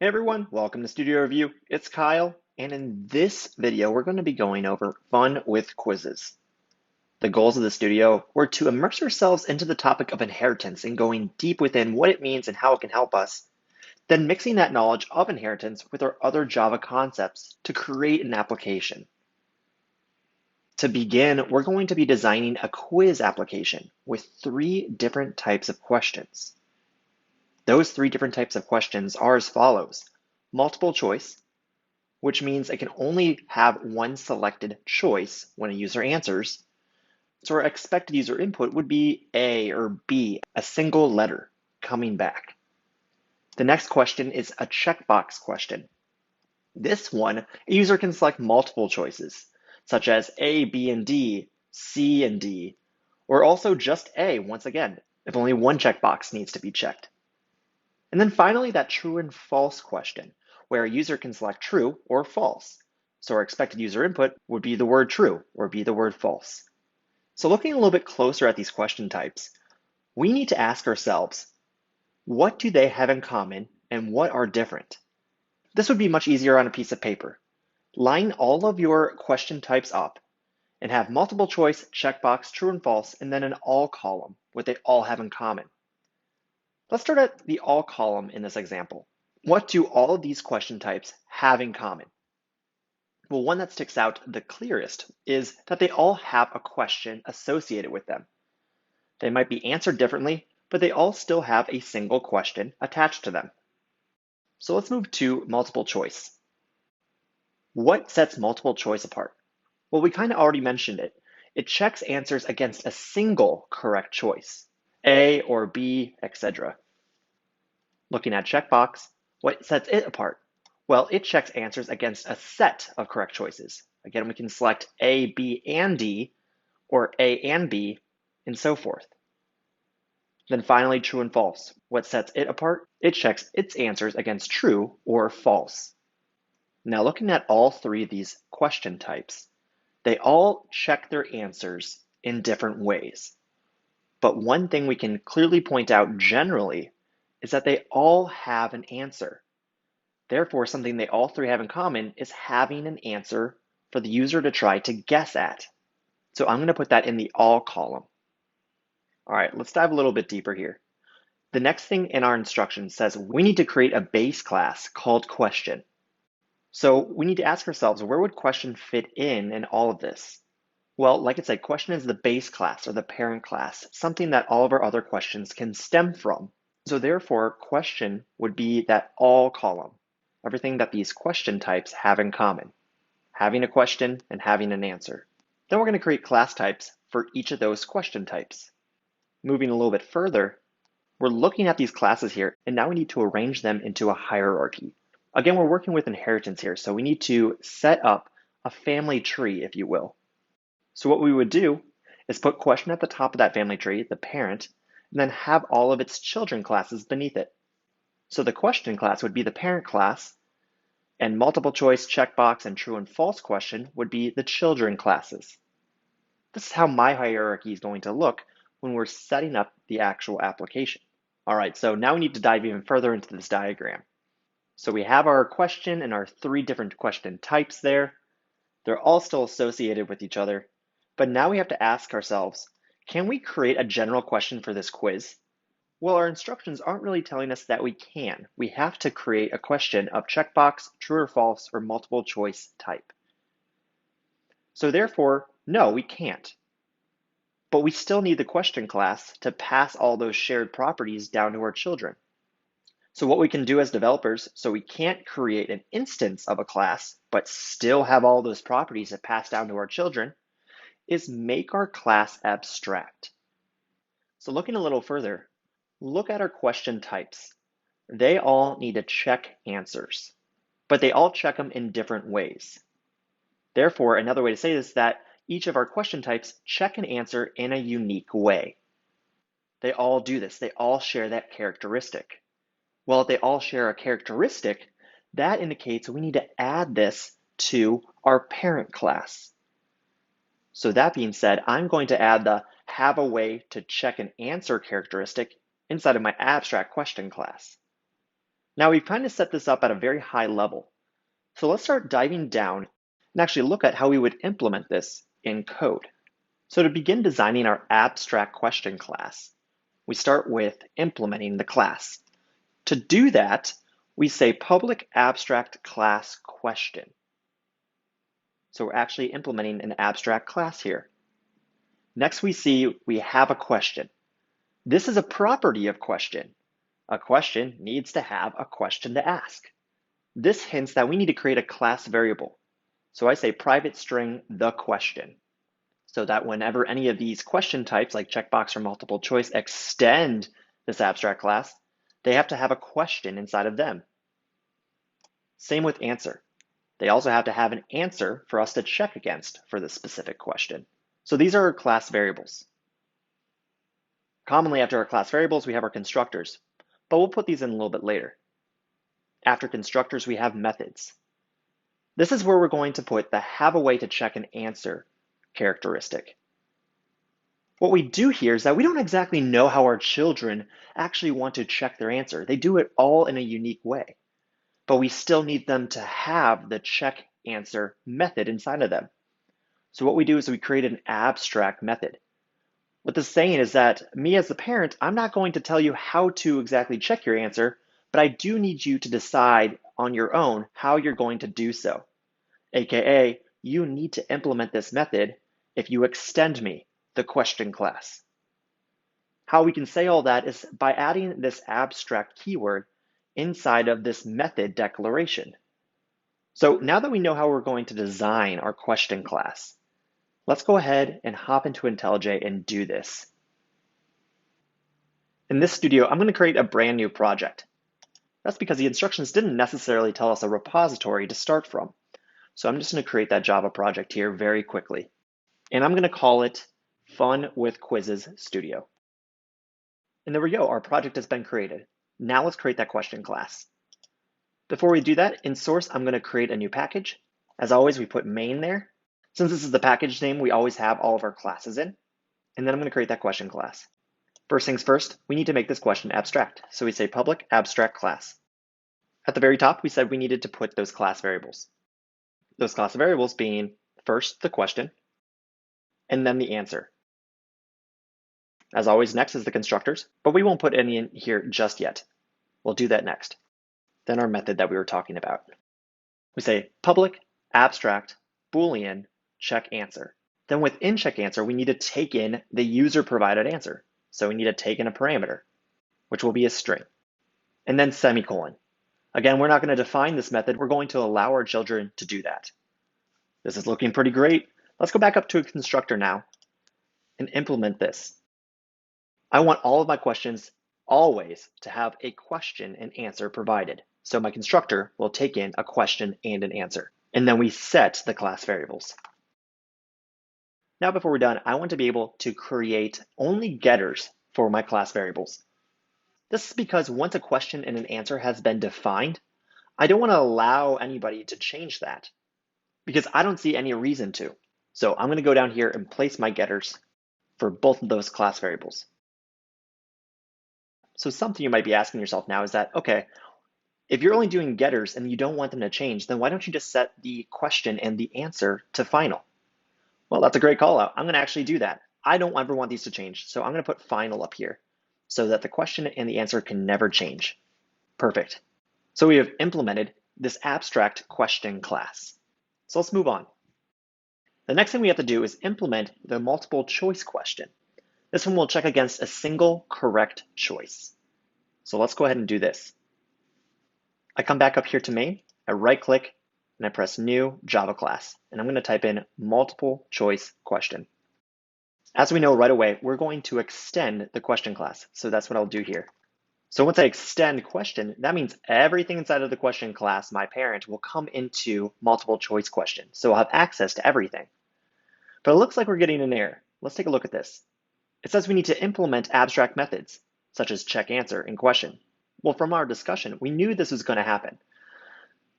Hey everyone, welcome to Studio Review. It's Kyle, and in this video, we're going to be going over fun with quizzes. The goals of the studio were to immerse ourselves into the topic of inheritance and going deep within what it means and how it can help us, then mixing that knowledge of inheritance with our other Java concepts to create an application. To begin, we're going to be designing a quiz application with 3 different types of questions. Those 3 different types of questions are as follows: multiple choice, which means it can only have one selected choice when a user answers. So our expected user input would be A or B, a single letter coming back. The next question is a checkbox question. This one, a user can select multiple choices, such as A, B, and D, C, and D, or also just A once again, if only one checkbox needs to be checked. And then finally, that true and false question, where a user can select true or false. So our expected user input would be the word true or be the word false. So looking a little bit closer at these question types, we need to ask ourselves, what do they have in common and what are different? This would be much easier on a piece of paper. Line all of your question types up and have multiple choice, checkbox, true and false, and then an all column, what they all have in common. Let's start at the all column in this example. What do all of these question types have in common? Well, one that sticks out the clearest is that they all have a question associated with them. They might be answered differently, but they all still have a single question attached to them. So let's move to multiple choice. What sets multiple choice apart? Well, we kind of already mentioned it. It checks answers against a single correct choice, A or B, etc. Looking at checkbox, what sets it apart? Well, it checks answers against a set of correct choices. Again, we can select A, B, and D, or A and B, and so forth. Then finally, true and false. What sets it apart? It checks its answers against true or false. Now, looking at all 3 of these question types, they all check their answers in different ways. But one thing we can clearly point out generally is that they all have an answer. Therefore, something they all 3 have in common is having an answer for the user to try to guess at. So I'm going to put that in the all column. All right, let's dive a little bit deeper here. The next thing in our instructions says we need to create a base class called question. So we need to ask ourselves, where would question fit in all of this? Well, like I said, question is the base class or the parent class, something that all of our other questions can stem from. So therefore, question would be that all column, everything that these question types have in common, having a question and having an answer. Then we're going to create class types for each of those question types. Moving a little bit further, we're looking at these classes here, and now we need to arrange them into a hierarchy. Again, we're working with inheritance here, so we need to set up a family tree, if you will. So what we would do is put question at the top of that family tree, the parent, and then have all of its children classes beneath it. So the question class would be the parent class, and multiple choice, checkbox, and true and false question would be the children classes. This is how my hierarchy is going to look when we're setting up the actual application. All right, so now we need to dive even further into this diagram. So we have our question and our 3 different question types there. They're all still associated with each other, but now we have to ask ourselves, can we create a general question for this quiz? Well, our instructions aren't really telling us that we can. We have to create a question of checkbox, true or false, or multiple choice type. So therefore, no, we can't. But we still need the question class to pass all those shared properties down to our children. So what we can do as developers, so we can't create an instance of a class, but still have all those properties that pass down to our children, is make our class abstract. So looking a little further, look at our question types. They all need to check answers, but they all check them in different ways. Therefore, another way to say this is that each of our question types check an answer in a unique way. They all do this. They all share that characteristic. Well, if they all share a characteristic, that indicates we need to add this to our parent class. So that being said, I'm going to add the have a way to check an answer characteristic inside of my abstract question class. Now we've kind of set this up at a very high level. So let's start diving down and actually look at how we would implement this in code. So to begin designing our abstract question class, we start with implementing the class. To do that, we say public abstract class question. So we're actually implementing an abstract class here. Next we see we have a question. This is a property of question. A question needs to have a question to ask. This hints that we need to create a class variable. So I say private string the question, so that whenever any of these question types like checkbox or multiple choice extend this abstract class, they have to have a question inside of them. Same with answer. They also have to have an answer for us to check against for this specific question. So these are our class variables. Commonly after our class variables, we have our constructors, but we'll put these in a little bit later. After constructors, we have methods. This is where we're going to put the have a way to check an answer characteristic. What we do here is that we don't exactly know how our children actually want to check their answer. They do it all in a unique way, but we still need them to have the check answer method inside of them. So what we do is we create an abstract method. What this is saying is that me as the parent, I'm not going to tell you how to exactly check your answer, but I do need you to decide on your own how you're going to do so. AKA, you need to implement this method if you extend me, the question class. How we can say all that is by adding this abstract keyword inside of this method declaration. So now that we know how we're going to design our question class, let's go ahead and hop into IntelliJ and do this. In this studio, I'm going to create a brand new project. That's because the instructions didn't necessarily tell us a repository to start from. So I'm just going to create that Java project here very quickly. And I'm going to call it Fun with Quizzes Studio. And there we go, our project has been created. Now let's create that question class. Before we do that, in source, I'm going to create a new package. As always, we put main there. Since this is the package name, we always have all of our classes in. And then I'm going to create that question class. First things first, we need to make this question abstract. So we say public abstract class. At the very top, we said we needed to put those class variables. Those class variables being first the question, and then the answer. As always, next is the constructors, but we won't put any in here just yet. We'll do that next. Then our method that we were talking about. We say public abstract boolean check answer. Then within check answer, we need to take in the user provided answer. So we need to take in a parameter, which will be a string, and then semicolon. Again, we're not going to define this method. We're going to allow our children to do that. This is looking pretty great. Let's go back up to a constructor now and implement this. I want all of my questions always to have a question and answer provided. So my constructor will take in a question and an answer. And then we set the class variables. Now, before we're done, I want to be able to create only getters for my class variables. This is because once a question and an answer has been defined, I don't want to allow anybody to change that because I don't see any reason to. So I'm going to go down here and place my getters for both of those class variables. So something you might be asking yourself now is that, okay, if you're only doing getters and you don't want them to change, then why don't you just set the question and the answer to final? Well, that's a great call out. I'm going to actually do that. I don't ever want these to change, so I'm going to put final up here so that the question and the answer can never change. Perfect. So we have implemented this abstract question class. So let's move on. The next thing we have to do is implement the multiple choice question. This one will check against a single correct choice. So let's go ahead and do this. I come back up here to main, I right click, and I press new Java class, and I'm going to type in multiple choice question. As we know right away, we're going to extend the question class. So that's what I'll do here. So once I extend question, that means everything inside of the question class, my parent, will come into multiple choice question. So I'll have access to everything. But it looks like we're getting an error. Let's take a look at this. It says we need to implement abstract methods, such as check answer and question. Well, from our discussion, we knew this was going to happen.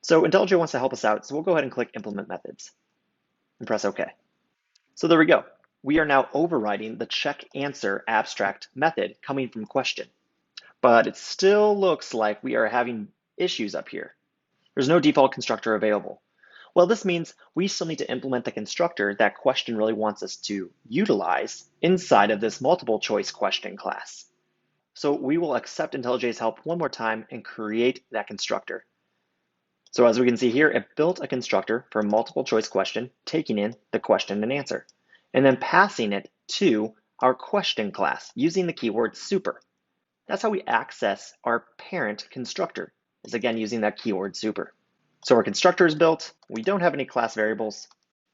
So IntelliJ wants to help us out, so we'll go ahead and click Implement Methods and press OK. So there we go. We are now overriding the check answer abstract method coming from question. But it still looks like we are having issues up here. There's no default constructor available. Well, this means we still need to implement the constructor that question really wants us to utilize inside of this multiple choice question class. So we will accept IntelliJ's help one more time and create that constructor. So as we can see here, it built a constructor for a multiple choice question, taking in the question and answer, and then passing it to our question class using the keyword super. That's how we access our parent constructor, is again using that keyword super. So our constructor is built, we don't have any class variables,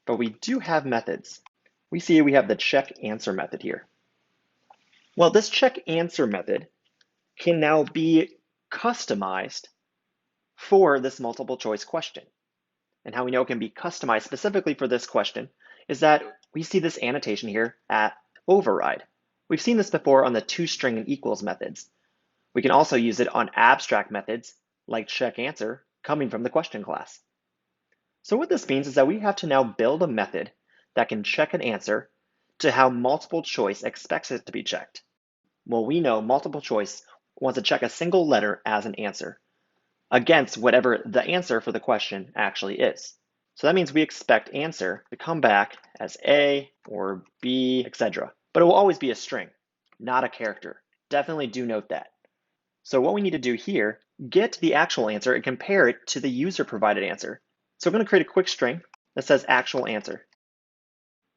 but we do have methods. We see we have the check answer method here. Well, this check answer method can now be customized for this multiple choice question. And how we know it can be customized specifically for this question is that we see this annotation here at override. We've seen this before on the toString and equals methods. We can also use it on abstract methods like check answer coming from the question class. So what this means is that we have to now build a method that can check an answer to how multiple choice expects it to be checked. Well, we know multiple choice wants to check a single letter as an answer against whatever the answer for the question actually is. So that means we expect answer to come back as A or B, etc. But it will always be a string, not a character. Definitely do note that. So what we need to do here, get the actual answer and compare it to the user provided answer. So I'm going to create a quick string that says actual answer.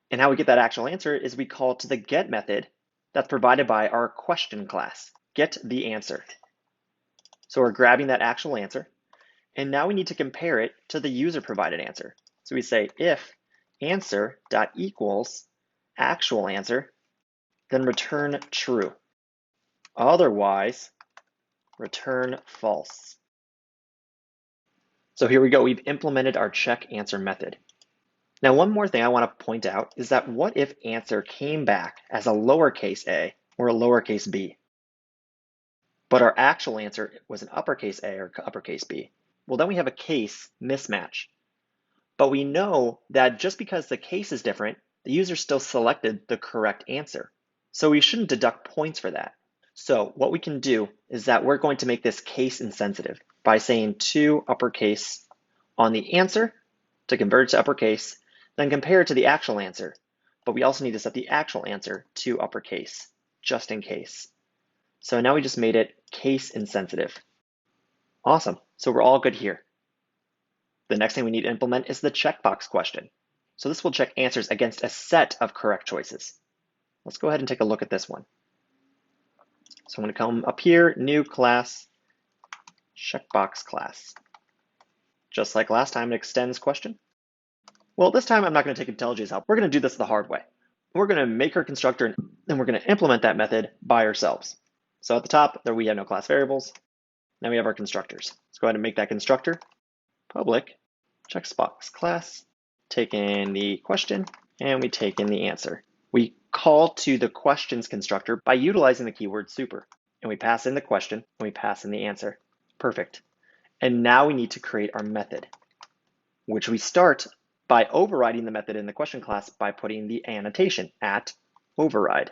And how we get that actual answer is we call to the get method that's provided by our question class, get the answer. So we're grabbing that actual answer, and now we need to compare it to the user provided answer. So we say if answer.equals actual answer, then return true. Otherwise, return false. So here we go, we've implemented our check answer method. Now, one more thing I want to point out is that what if answer came back as a lowercase a or a lowercase b, but our actual answer was an uppercase a or uppercase b? Well, then we have a case mismatch. But we know that just because the case is different, the user still selected the correct answer. So we shouldn't deduct points for that. So what we can do is that we're going to make this case insensitive by saying to uppercase on the answer to convert it to uppercase, then compare it to the actual answer. But we also need to set the actual answer to uppercase, just in case. So now we just made it case insensitive. Awesome, so we're all good here. The next thing we need to implement is the checkbox question. So this will check answers against a set of correct choices. Let's go ahead and take a look at this one. So I'm going to come up here, new class, checkbox class. Just like last time, it extends question. Well, this time I'm not going to take IntelliJ's help. We're going to do this the hard way. We're going to make our constructor and we're going to implement that method by ourselves. So at the top there we have no class variables. Now we have our constructors. Let's go ahead and make that constructor public checkbox class, take in the question, and we take in the answer. We call to the questions constructor by utilizing the keyword super, and we pass in the question and we pass in the answer. Perfect. And now we need to create our method, which we start by overriding the method in the question class by putting the annotation at override.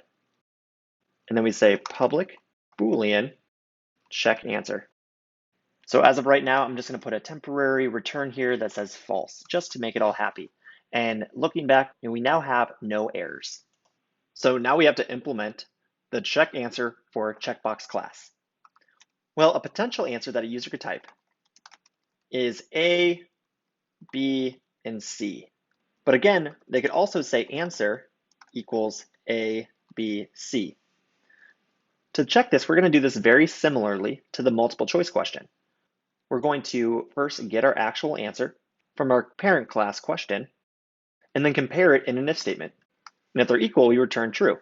And then we say public Boolean check answer. So as of right now, I'm just going to put a temporary return here that says false, just to make it all happy. And looking back, we now have no errors. So now we have to implement the check answer for checkbox class. Well, a potential answer that a user could type is A, B, and C. But again, they could also say answer equals A, B, C. To check this, we're going to do this very similarly to the multiple choice question. We're going to first get our actual answer from our parent class question, and then compare it in an if statement. And if they're equal, we return true.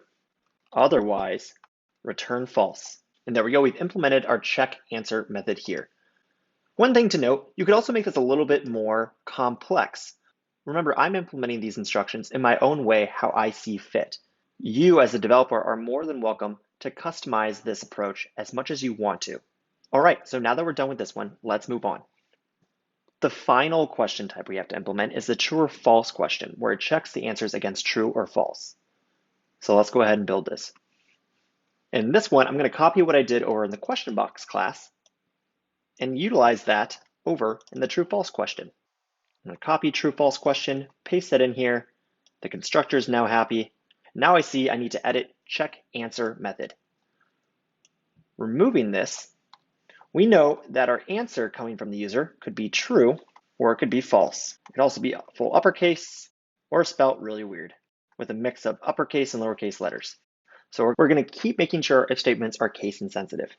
Otherwise, return false. And there we go, we've implemented our check answer method here. One thing to note, you could also make this a little bit more complex. Remember, I'm implementing these instructions in my own way, how I see fit. You as a developer are more than welcome to customize this approach as much as you want to. All right, so now that we're done with this one, let's move on. The final question type we have to implement is the true or false question, where it checks the answers against true or false. So let's go ahead and build this. In this one, I'm going to copy what I did over in the question box class, and utilize that over in the true-false question. I'm going to copy true-false question, paste that in here. The constructor is now happy. Now I see I need to edit check answer method. Removing this, we know that our answer coming from the user could be true or it could be false. It could also be full uppercase or spelled really weird with a mix of uppercase and lowercase letters. So we're going to keep making sure if statements are case insensitive.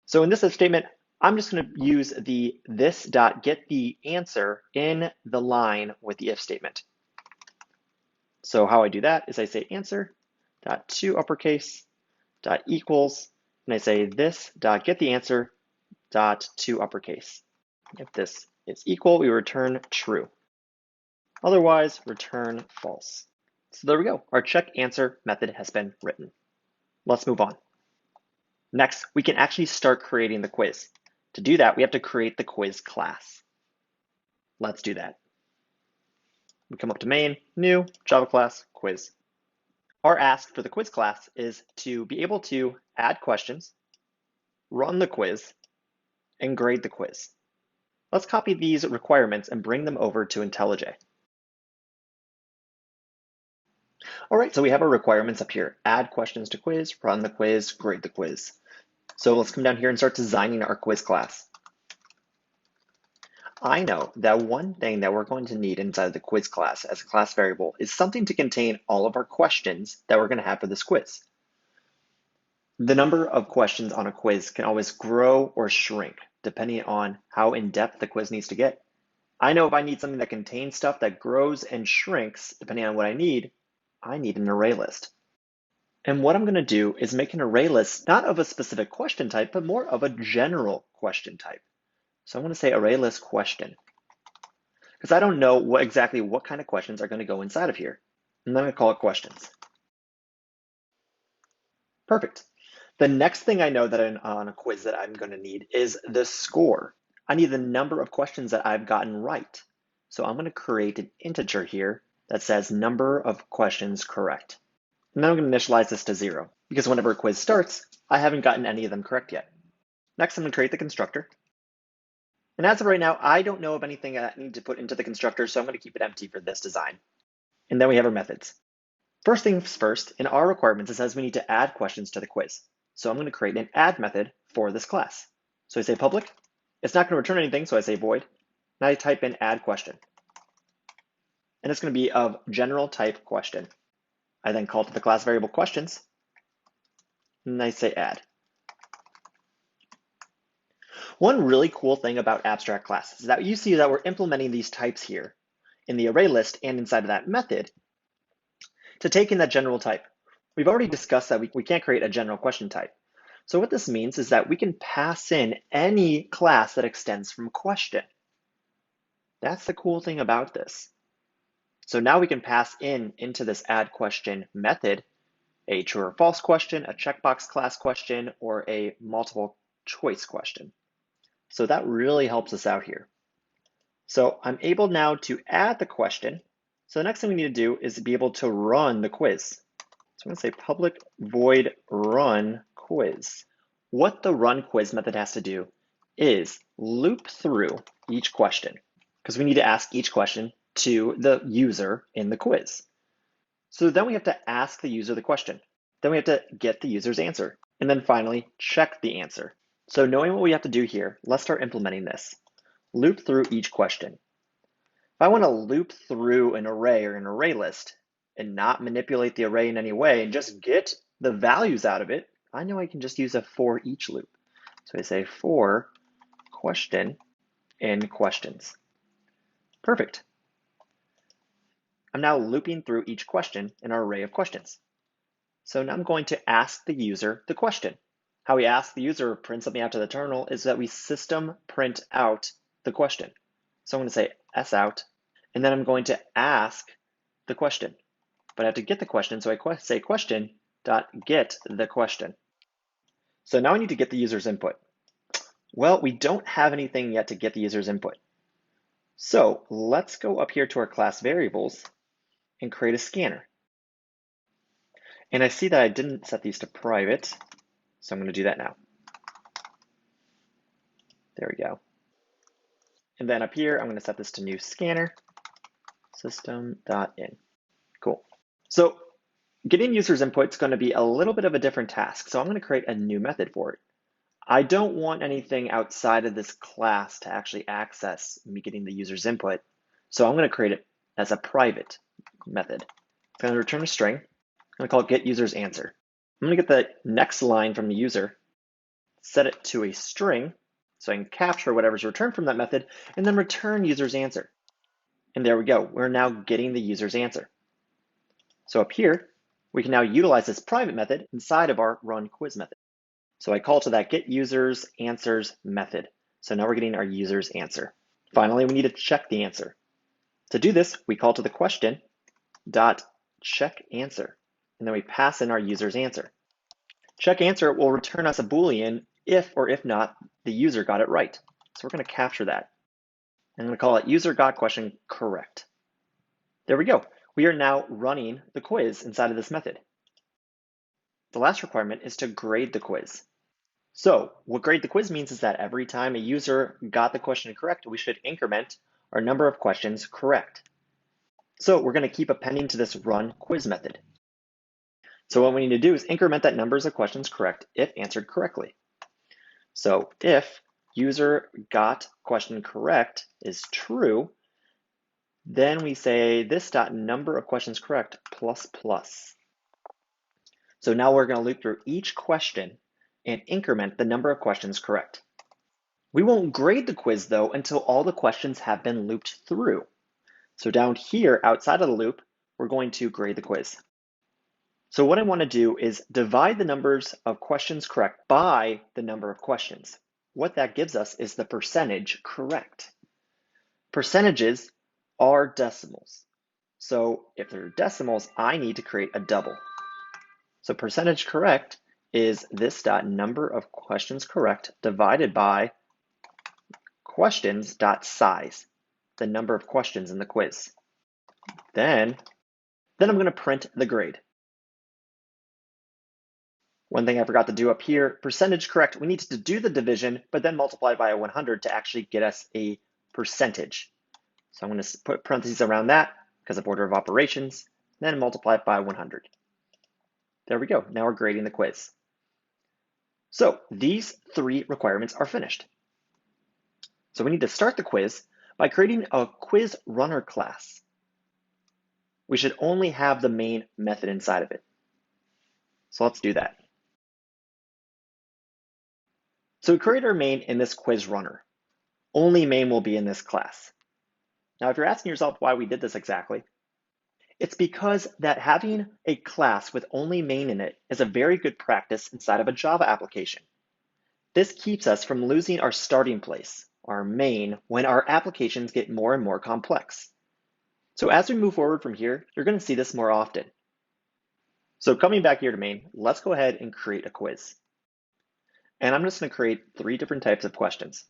So in this if statement, I'm just going to use the this.getTheAnswer in the line with the if statement. So how I do that is I say answer dot to uppercase dot equals, and I say this dot get the answer dot to uppercase. If this is equal, we return true. Otherwise, return false. So there we go. Our check answer method has been written. Let's move on. Next, we can actually start creating the quiz. To do that, we have to create the quiz class. Let's do that. We come up to main, new, Java class, quiz. Our ask for the quiz class is to be able to add questions, run the quiz, and grade the quiz. Let's copy these requirements and bring them over to IntelliJ. All right, so we have our requirements up here. Add questions to quiz, run the quiz, grade the quiz. So let's come down here and start designing our quiz class. I know that one thing that we're going to need inside the quiz class as a class variable is something to contain all of our questions that we're going to have for this quiz. The number of questions on a quiz can always grow or shrink depending on how in-depth the quiz needs to get. I know if I need something that contains stuff that grows and shrinks depending on what I need an array list. And what I'm going to do is make an array list not of a specific question type, but more of a general question type. So I'm going to say array list question, because I don't know exactly what kind of questions are going to go inside of here. And I'm going to call it questions. Perfect. The next thing I know that on a quiz that I'm going to need is the score. I need the number of questions that I've gotten right. So I'm going to create an integer here that says number of questions correct. And then I'm going to initialize this to 0, because whenever a quiz starts, I haven't gotten any of them correct yet. Next, I'm going to create the constructor. And as of right now, I don't know of anything I need to put into the constructor, so I'm going to keep it empty for this design. And then we have our methods. First things first, in our requirements, it says we need to add questions to the quiz. So I'm going to create an add method for this class. So I say public. It's not going to return anything, so I say void. And I type in add question. And it's going to be of general type question. I then call to the class variable questions, and I say add. One really cool thing about abstract classes is that you see that we're implementing these types here in the array list and inside of that method to take in that general type. We've already discussed that we can't create a general question type. So what this means is that we can pass in any class that extends from question. That's the cool thing about this. So now we can pass into this add question method a true or false question, a checkbox class question, or a multiple choice question. So that really helps us out here. So I'm able now to add the question. So the next thing we need to do is be able to run the quiz. So I'm going to say public void run quiz. What the run quiz method has to do is loop through each question, because we need to ask each question to the user in the quiz. So then we have to ask the user the question. Then we have to get the user's answer. And then finally, check the answer. So knowing what we have to do here, let's start implementing this. Loop through each question. If I want to loop through an array or an array list and not manipulate the array in any way and just get the values out of it, I know I can just use a for each loop. So I say for question in questions. Perfect. I'm now looping through each question in our array of questions. So now I'm going to ask the user the question. How we ask the user to print something out to the terminal is that we system print out the question. So I'm going to say sout, and then I'm going to ask the question. But I have to get the question, so I say question dot get the question. So now I need to get the user's input. Well, we don't have anything yet to get the user's input. So let's go up here to our class variables and create a scanner. And I see that I didn't set these to private, so I'm going to do that now. There we go. And then up here, I'm going to set this to new scanner, system.in. Cool. So getting users' input is going to be a little bit of a different task. So I'm going to create a new method for it. I don't want anything outside of this class to actually access me getting the user's input. So I'm going to create it as a private method. It's going to return a string. I'm going to call it getUsersAnswer. I'm going to get the next line from the user, set it to a string, so I can capture whatever's returned from that method, and then return user's answer. And there we go. We're now getting the user's answer. So up here, we can now utilize this private method inside of our run quiz method. So I call to that getUsersAnswers method. So now we're getting our user's answer. Finally, we need to check the answer. To do this, we call to the question dot check answer, and then we pass in our user's answer. Check answer will return us a Boolean if or if not the user got it right. So we're going to capture that. I'm going to call it user got question correct. There we go. We are now running the quiz inside of this method. The last requirement is to grade the quiz. So what grade the quiz means is that every time a user got the question correct, we should increment our number of questions correct. So we're going to keep appending to this run quiz method. So what we need to do is increment that numbers of questions correct if answered correctly. So if user got question correct is true, then we say this dot number of questions correct plus plus. So now we're going to loop through each question and increment the number of questions correct. We won't grade the quiz though until all the questions have been looped through. So down here outside of the loop, we're going to grade the quiz. So what I want to do is divide the numbers of questions correct by the number of questions. What that gives us is the percentage correct. Percentages are decimals. So if they're decimals, I need to create a double. So percentage correct is this dot number of questions correct divided by questions dot size, the number of questions in the quiz. Then I'm going to print the grade. One thing I forgot to do up here, percentage correct, we need to do the division, but then multiply by 100 to actually get us a percentage. So I'm going to put parentheses around that because of order of operations, then multiply it by 100. There we go. Now we're grading the quiz. So these three requirements are finished. So we need to start the quiz by creating a quiz runner class. We should only have the main method inside of it. So let's do that. So we create our main in this quiz runner. Only main will be in this class. Now, if you're asking yourself why we did this exactly, it's because that having a class with only main in it is a very good practice inside of a Java application. This keeps us from losing our starting place, our main, when our applications get more and more complex. So as we move forward from here, you're going to see this more often. So coming back here to main, let's go ahead and create a quiz. And I'm just going to create three different types of questions.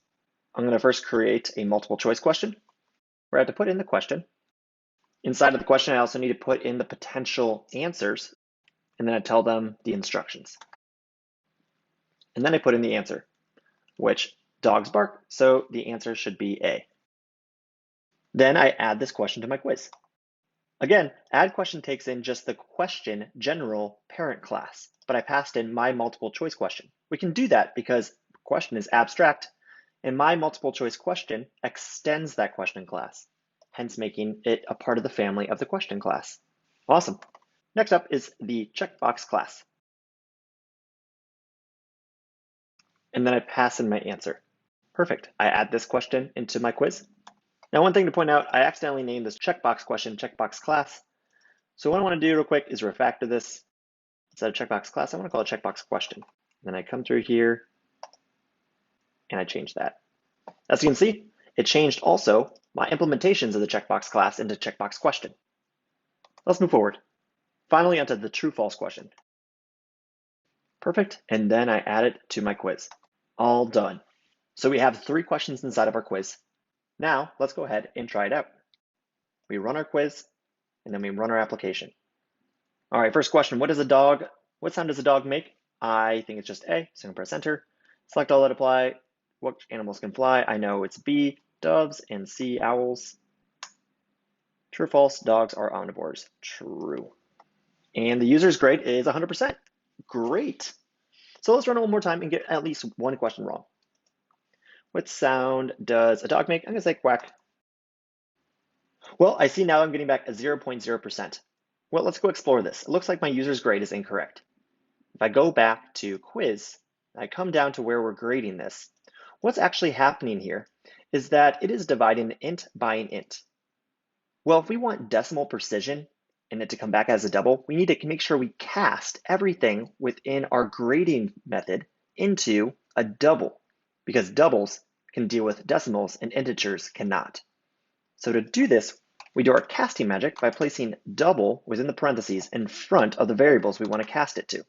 I'm going to first create a multiple choice question where I have to put in the question. Inside of the question, I also need to put in the potential answers, and then I tell them the instructions. And then I put in the answer, which dogs bark, so the answer should be A. Then I add this question to my quiz. Again, add question takes in just the question general parent class, but I passed in my multiple choice question. We can do that because the question is abstract, and my multiple choice question extends that question class, hence making it a part of the family of the question class. Awesome. Next up is the checkbox class. And then I pass in my answer. Perfect. I add this question into my quiz. Now, one thing to point out, I accidentally named this checkbox question checkbox class. So what I want to do real quick is refactor this. Instead of checkbox class, I want to call it checkbox question. Then I come through here and I change that. As you can see, it changed also my implementations of the checkbox class into checkbox question. Let's move forward. Finally, onto the true-false question. Perfect. And then I add it to my quiz. All done. So we have three questions inside of our quiz. Now let's go ahead and try it out. We run our quiz and then we run our application. All right, first question, what sound does a dog make? I think it's just A, so I'm gonna press enter. Select all that apply. What animals can fly? I know it's B, doves, and C, owls. True or false, dogs are omnivores. True. And the user's grade is 100%. Great. So let's run it one more time and get at least one question wrong. What sound does a dog make? I'm going to say quack. Well, I see now I'm getting back a 0.0%. Well, let's go explore this. It looks like my user's grade is incorrect. If I go back to quiz, I come down to where we're grading this. What's actually happening here is that it is dividing an int by an int. Well, if we want decimal precision and it to come back as a double, we need to make sure we cast everything within our grading method into a double, because doubles can deal with decimals and integers cannot. So to do this, we do our casting magic by placing double within the parentheses in front of the variables we want to cast it to.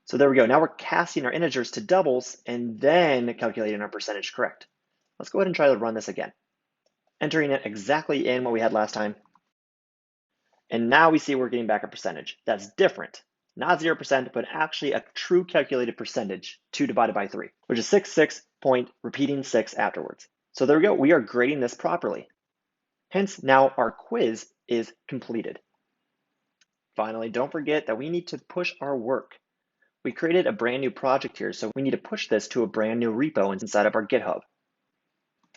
So there we go. Now we're casting our integers to doubles and then calculating our percentage correct. Let's go ahead and try to run this again. Entering it exactly in what we had last time. And now we see we're getting back a percentage. That's different. Not 0%, but actually a true calculated percentage, 2 divided by 3, which is 6 point repeating 6 afterwards. So there we go. We are grading this properly. Hence, now our quiz is completed. Finally, don't forget that we need to push our work. We created a brand new project here, so we need to push this to a brand new repo inside of our GitHub.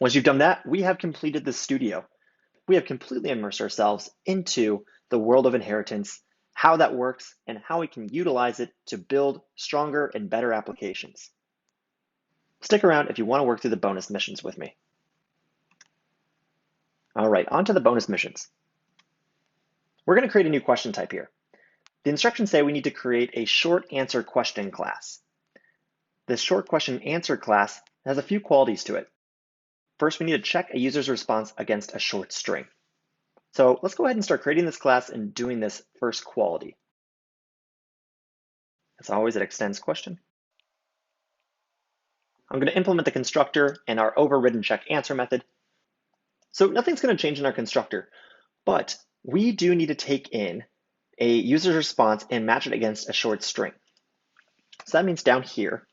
Once you've done that, we have completed the studio. We have completely immersed ourselves into the world of inheritance, how that works, and how we can utilize it to build stronger and better applications. Stick around if you want to work through the bonus missions with me. All right, on to the bonus missions. We're going to create a new question type here. The instructions say we need to create a short answer question class. This short question answer class has a few qualities to it. First, we need to check a user's response against a short string. So let's go ahead and start creating this class and doing this first quality. As always, it extends question. I'm going to implement the constructor and our overridden check answer method. So nothing's going to change in our constructor, but we do need to take in a user's response and match it against a short string. So that means down here,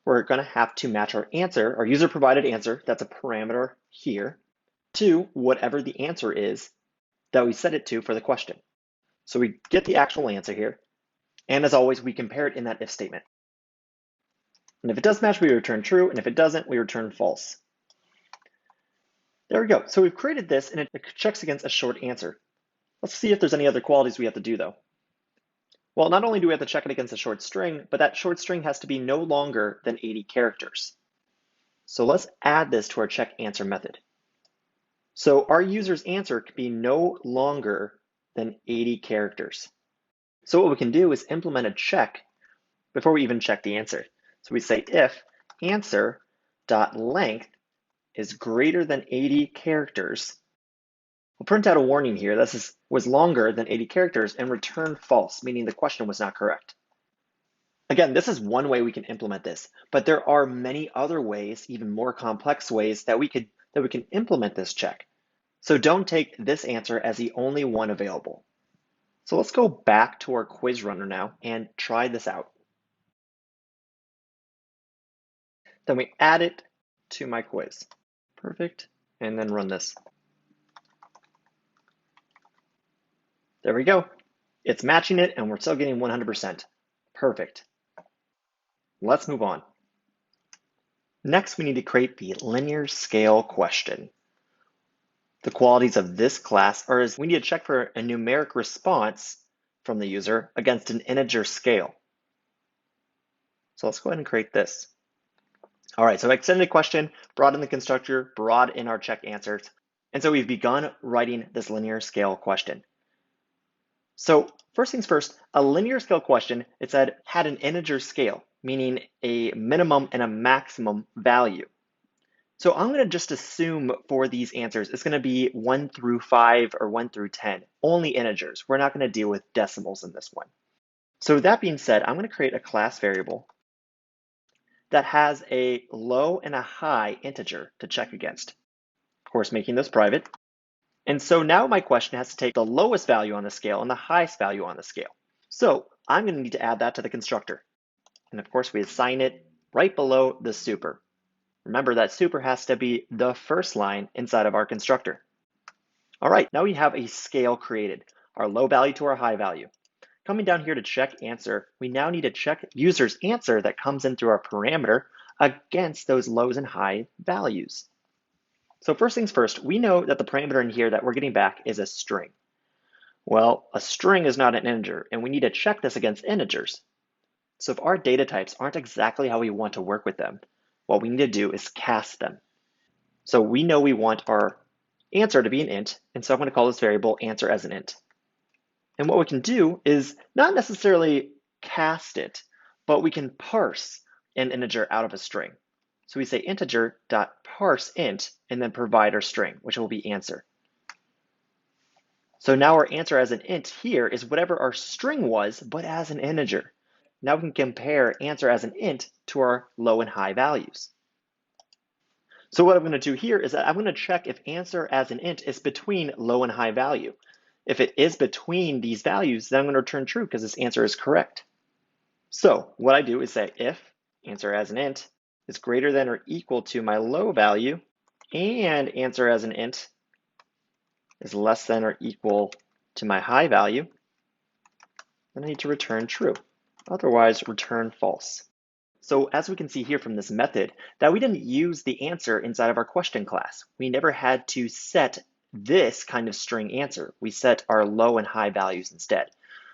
we're going to have to match our answer, our user provided answer, that's a parameter here, to whatever the answer is that we set it to for the question. So we get the actual answer here. And as always, we compare it in that if statement. And if it does match, we return true. And if it doesn't, we return false. There we go. So we've created this and it checks against a short answer. Let's see if there's any other qualities we have to do though. Well, not only do we have to check it against a short string, but that short string has to be no longer than 80 characters. So let's add this to our check answer method. So our user's answer can be no longer than 80 characters. So what we can do is implement a check before we even check the answer. So we say if answer.length is greater than 80 characters, we'll print out a warning here. This was longer than 80 characters and return false, meaning the question was not correct. Again, this is one way we can implement this, but there are many other ways, even more complex ways that we can implement this check. So don't take this answer as the only one available. So let's go back to our quiz runner now and try this out. Then we add it to my quiz. Perfect. And then run this. There we go. It's matching it and we're still getting 100%. Perfect. Let's move on. Next, we need to create the linear scale question. The qualities of this class are as we need to check for a numeric response from the user against an integer scale. So let's go ahead and create this. All right, so extended question, brought in the constructor, brought in our check answers. And so we've begun writing this linear scale question. So first things first, a linear scale question, it said had an integer scale, meaning a minimum and a maximum value. So I'm going to just assume for these answers, it's going to be 1 through 5 or 1 through 10, only integers. We're not going to deal with decimals in this one. So that being said, I'm going to create a class variable that has a low and a high integer to check against. Of course, making this private. And so now my question has to take the lowest value on the scale and the highest value on the scale. So I'm going to need to add that to the constructor. And of course, we assign it right below the super. Remember that super has to be the first line inside of our constructor. All right, now we have a scale created, our low value to our high value. Coming down here to check answer, we now need to check user's answer that comes in through our parameter against those lows and high values. So first things first, we know that the parameter in here that we're getting back is a string. Well, a string is not an integer, and we need to check this against integers. So if our data types aren't exactly how we want to work with them, what we need to do is cast them. So we know we want our answer to be an int, and so I'm going to call this variable answer as an int. And what we can do is not necessarily cast it, but we can parse an integer out of a string. So we say integer.parseInt and then provide our string, which will be answer. So now our answer as an int here is whatever our string was, but as an integer. Now we can compare answer as an int to our low and high values. So what I'm going to do here is that I'm going to check if answer as an int is between low and high value. If it is between these values, then I'm going to return true because this answer is correct. So what I do is say if answer as an int is greater than or equal to my low value and answer as an int is less than or equal to my high value, then I need to return true. Otherwise, return false. So as we can see here from this method, that we didn't use the answer inside of our question class. We never had to set this kind of string answer. We set our low and high values instead.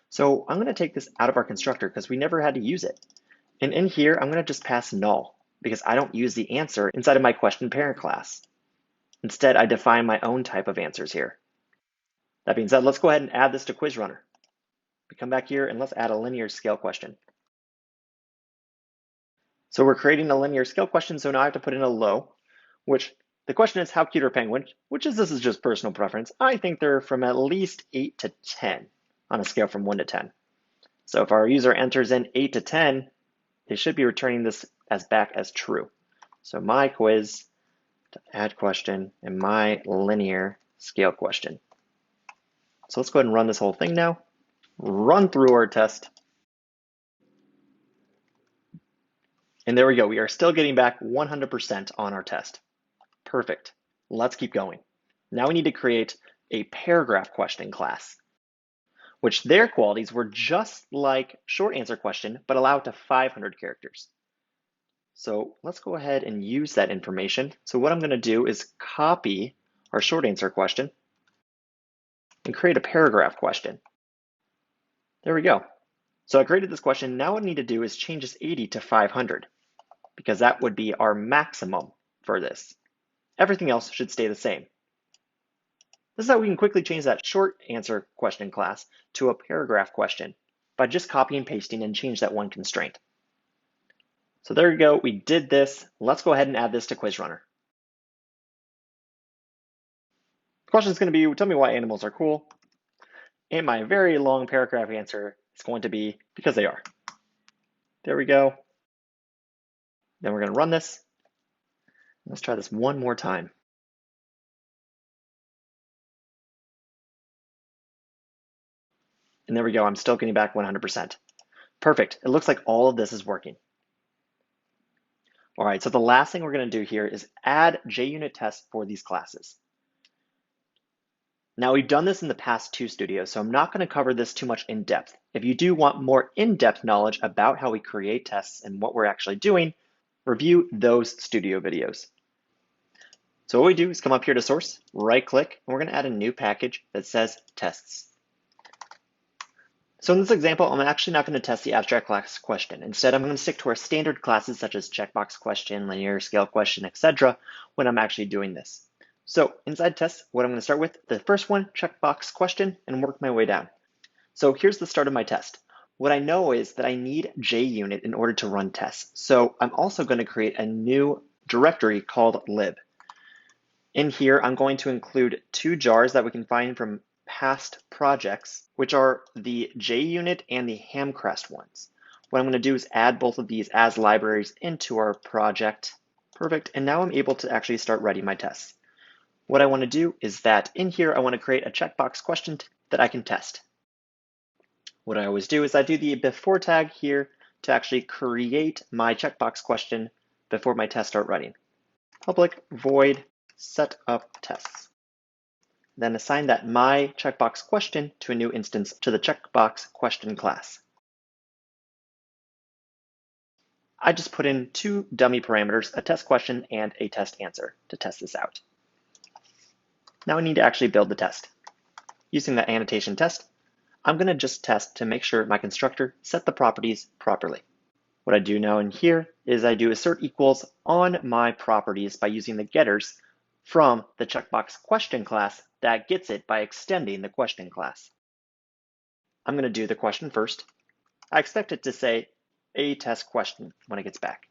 So I'm going to take this out of our constructor because we never had to use it. And in here, I'm going to just pass null because I don't use the answer inside of my question parent class. Instead, I define my own type of answers here. That being said, let's go ahead and add this to Quiz Runner. We come back here and let's add a linear scale question. So we're creating a linear scale question, so now I have to put in a low, which the question is how cute are penguins, this is just personal preference. I think they're from at least 8 to 10 on a scale from 1 to 10. So if our user enters in 8 to 10, they should be returning this back as true. So my quiz to add question and my linear scale question. So let's go ahead and run this whole thing now. Run through our test. And there we go. We are still getting back 100% on our test. Perfect. Let's keep going. Now we need to create a paragraph question class, which their qualities were just like short answer question, but allow it to 500 characters. So let's go ahead and use that information. So what I'm going to do is copy our short answer question and create a paragraph question. There we go. So I created this question. Now what I need to do is change this 80 to 500 because that would be our maximum for this. Everything else should stay the same. This is how we can quickly change that short answer question class to a paragraph question by just copy and pasting and change that one constraint. So there you go, we did this. Let's go ahead and add this to Quiz Runner. The question is going to be, tell me why animals are cool. And my very long paragraph answer is going to be, because they are. There we go. Then we're going to run this. Let's try this one more time. And there we go, I'm still getting back 100%. Perfect, it looks like all of this is working. All right, so the last thing we're going to do here is add JUnit tests for these classes. Now we've done this in the past 2 studios, so I'm not going to cover this too much in depth. If you do want more in-depth knowledge about how we create tests and what we're actually doing, review those studio videos. So what we do is come up here to source, right click, and we're going to add a new package that says tests. So in this example, I'm actually not going to test the abstract class question. Instead, I'm going to stick to our standard classes such as checkbox question, linear scale question, etc. when I'm actually doing this. So inside tests, what I'm going to start with, the first one, checkbox question, and work my way down. So here's the start of my test. What I know is that I need JUnit in order to run tests. So I'm also going to create a new directory called lib. In here, I'm going to include 2 jars that we can find from past projects, which are the JUnit and the Hamcrest ones. What I'm going to do is add both of these as libraries into our project. Perfect, and now I'm able to actually start writing my tests. What I want to do is that in here, I want to create a checkbox question that I can test. What I always do is I do the before tag here to actually create my checkbox question before my tests start running. Public void setup tests. Then assign that my checkbox question to a new instance to the checkbox question class. I just put in 2 dummy parameters, a test question and a test answer, to test this out. Now I need to actually build the test. Using the annotation test, I'm going to just test to make sure my constructor set the properties properly. What I do now in here is I do assert equals on my properties by using the getters from the checkbox question class that gets it by extending the question class. I'm going to do the question first. I expect it to say a test question when it gets back.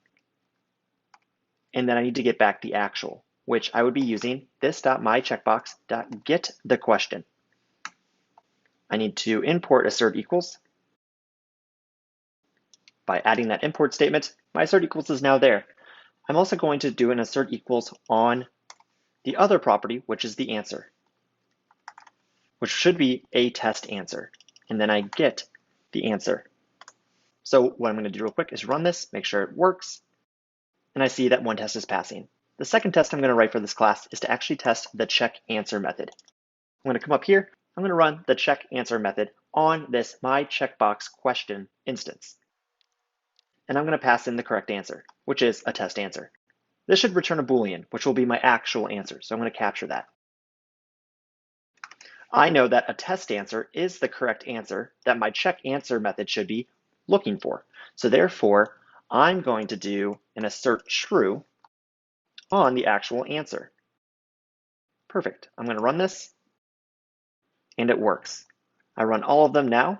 And then I need to get back the actual, which I would be using this.myCheckbox.get the question. I need to import assert equals. By adding that import statement, my assert equals is now there. I'm also going to do an assert equals on the other property, which is the answer, which should be a test answer. And then I get the answer. So what I'm going to do real quick is run this, make sure it works. And I see that one test is passing. The second test I'm going to write for this class is to actually test the check answer method. I'm going to come up here. I'm going to run the check answer method on this my checkbox question instance. And I'm going to pass in the correct answer, which is a test answer. This should return a Boolean, which will be my actual answer. So I'm going to capture that. I know that a test answer is the correct answer that my check answer method should be looking for. So therefore, I'm going to do an assert true on the actual answer. Perfect. I'm going to run this, and it works. I run all of them now,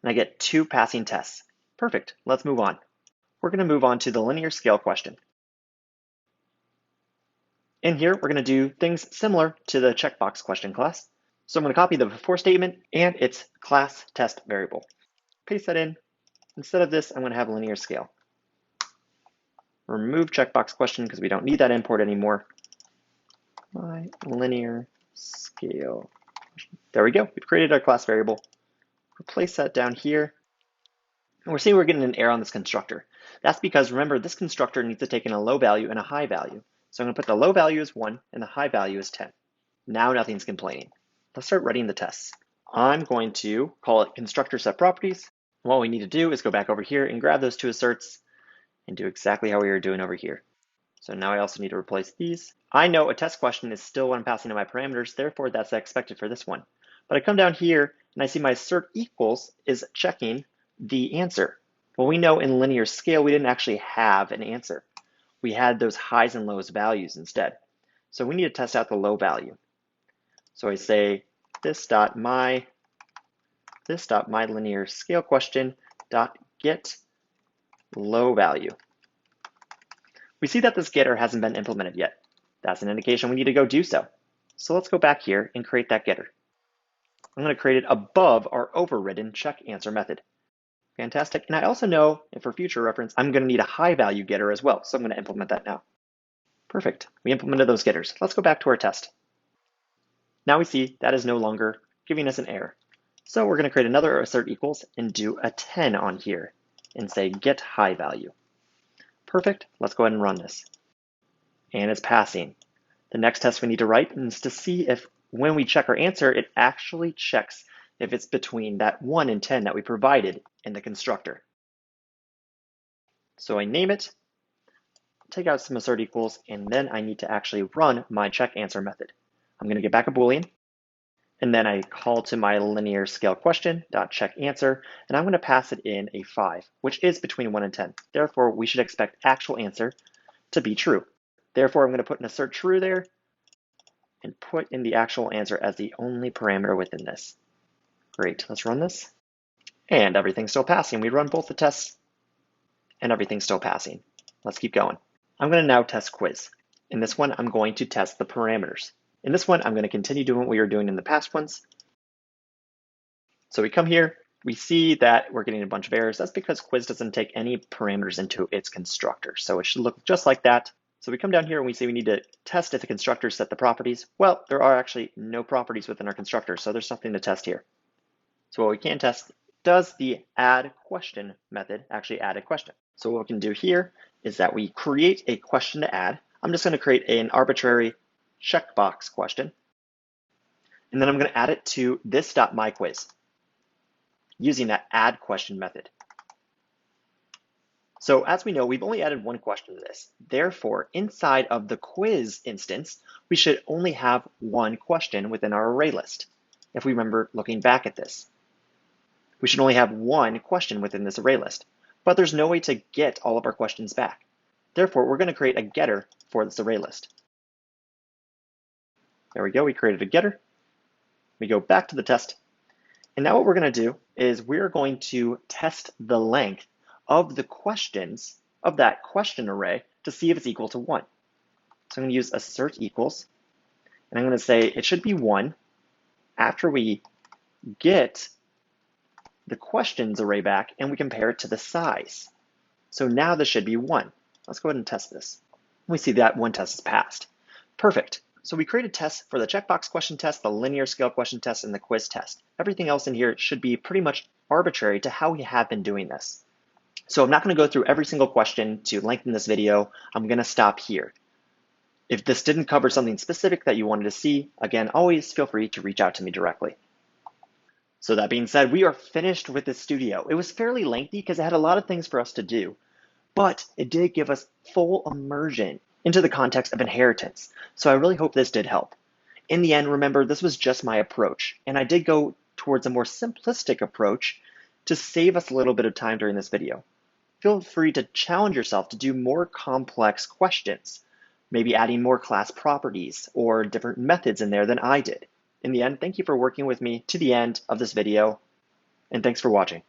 and I get 2 passing tests. Perfect. Let's move on. We're going to move on to the linear scale question. In here, we're going to do things similar to the checkbox question class. So I'm going to copy the before statement and its class test variable. Paste that in. Instead of this, I'm going to have linear scale. Remove checkbox question because we don't need that import anymore. My linear scale. There we go. We've created our class variable. Replace that down here. And we're seeing we're getting an error on this constructor. That's because, remember, this constructor needs to take in a low value and a high value. So I'm going to put the low value as 1 and the high value as 10. Now nothing's complaining. Let's start writing the tests. I'm going to call it constructor set properties. What we need to do is go back over here and grab those 2 asserts and do exactly how we were doing over here. So now I also need to replace these. I know a test question is still what I'm passing to my parameters, therefore that's expected for this one. But I come down here and I see my assert equals is checking the answer. Well, we know in linear scale we didn't actually have an answer. We had those highs and lows values instead. So we need to test out the low value. So I say this.my linear scale question dot get low value. We see that this getter hasn't been implemented yet. That's an indication we need to go do so. So let's go back here and create that getter. I'm going to create it above our overridden check answer method. Fantastic. And I also know, and for future reference, I'm going to need a high value getter as well. So I'm going to implement that now. Perfect. We implemented those getters. Let's go back to our test. Now we see that is no longer giving us an error. So we're going to create another assert equals and do a 10 on here and say get high value. Perfect. Let's go ahead and run this. And it's passing. The next test we need to write is to see if when we check our answer, it actually checks if it's between that 1 and 10 that we provided in the constructor. So I name it, take out some assert equals, and then I need to actually run my check answer method. I'm going to get back a Boolean, and then I call to my linear scale question dot check answer, and I'm going to pass it in a 5, which is between 1 and 10. Therefore, we should expect actual answer to be true. Therefore, I'm going to put an assert true there and put in the actual answer as the only parameter within this. Great, let's run this. And everything's still passing. We run both the tests and everything's still passing. Let's keep going. I'm going to now test quiz. In this one, I'm going to test the parameters. In this one, I'm going to continue doing what we were doing in the past ones. So we come here, we see that we're getting a bunch of errors. That's because quiz doesn't take any parameters into its constructor. So it should look just like that. So we come down here and we say we need to test if the constructor set the properties. Well, there are actually no properties within our constructor, so there's nothing to test here. So what we can test does the add question method actually add a question? So what we can do here is that we create a question to add. I'm just going to create an arbitrary checkbox question, and then I'm going to add it to this.myquiz using that add question method. So as we know, we've only added one question to this. Therefore, inside of the quiz instance, we should only have one question within our array list. If we remember looking back at this, we should only have one question within this array list, but there's no way to get all of our questions back. Therefore, we're going to create a getter for this array list. There we go, we created a getter. We go back to the test. And now what we're going to do is we're going to test the length of the questions of that question array to see if it's equal to 1. So I'm going to use assert equals, and I'm going to say it should be 1 after we get the questions array back and we compare it to the size. So now this should be 1. Let's go ahead and test this. We see that one test is passed. Perfect. So we created tests for the checkbox question test, the linear scale question test, and the quiz test. Everything else in here should be pretty much arbitrary to how we have been doing this. So I'm not going to go through every single question to lengthen this video. I'm going to stop here. If this didn't cover something specific that you wanted to see, again, always feel free to reach out to me directly. So that being said, we are finished with this studio. It was fairly lengthy because it had a lot of things for us to do, but it did give us full immersion into the context of inheritance. So I really hope this did help. In the end, remember, this was just my approach, and I did go towards a more simplistic approach to save us a little bit of time during this video. Feel free to challenge yourself to do more complex questions, maybe adding more class properties or different methods in there than I did. In the end, thank you for working with me to the end of this video, and thanks for watching.